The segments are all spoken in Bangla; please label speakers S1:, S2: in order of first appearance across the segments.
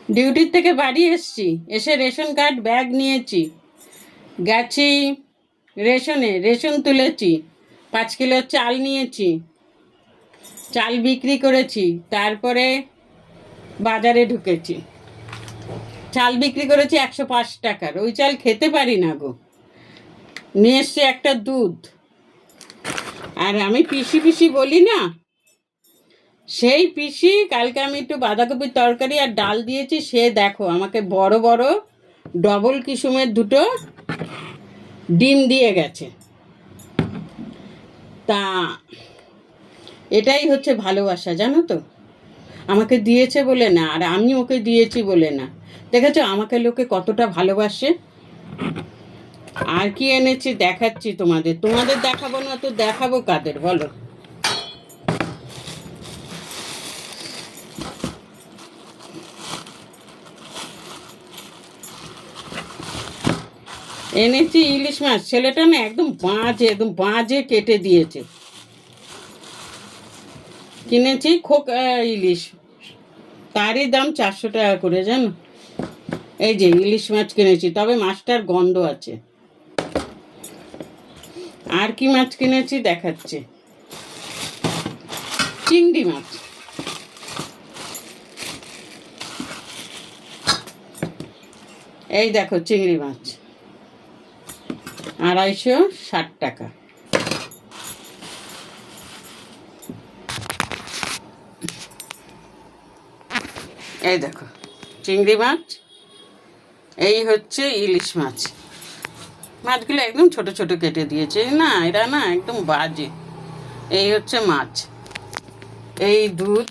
S1: ডিউটির থেকে বাড়ি এসছি, এসে রেশন কার্ড ব্যাগ নিয়েছি, গেছি রেশন তুলেছি, 5 কিলো চাল নিয়েছি, চাল বিক্রি করেছি, তারপরে বাজারে ঢুকেছি। চাল বিক্রি করেছি 105 টাকার, ওই চাল খেতে পারি না গো। নিয়ে এসছি একটা দুধ, আর আমি পিসি পিসি বলি না, সেই পিসি কালকে আমি একটু বাঁধাকপির তরকারি আর ডাল দিয়েছি, সে দেখো আমাকে বড় বড় ডবল কিসুমের 2টো ডিম দিয়ে গেছে। তা এটাই হচ্ছে ভালোবাসা, জানো তো। আমাকে দিয়েছে বলে না, আর আমি ওকে দিয়েছি বলে না। দেখেছো আমাকে লোকে কতটা ভালোবাসে। আর কি এনেছি দেখাচ্ছি তোমাদের দেখাবো না তো দেখাবো কাদের বলো। এনেছি ইলিশ মাছ, ছেলেটা না একদম বাজে কেটে দিয়েছে। কিনেছি খোকা ইলিশ, তারই দাম 400 টাকা করে, জানো। এই যে ইলিশ মাছ কিনেছি, তবে মাছটার গন্ধ আছে। আর কি মাছ কিনেছি দেখাচ্ছি, চিংড়ি মাছ। এই দেখো চিংড়ি মাছ, 260 টাকা। এই দেখো চিংড়ি মাছ, এই হচ্ছে ইলিশ মাছ। মাছগুলো একদম ছোট ছোট কেটে দিয়েছে না, এরা না একদম বাজে। এই হচ্ছে মাছ, এই দুধ,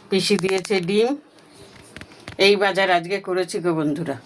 S1: পিসি দিয়েছে ডিম। এই বাজার আজকে করেছি গো বন্ধুরা।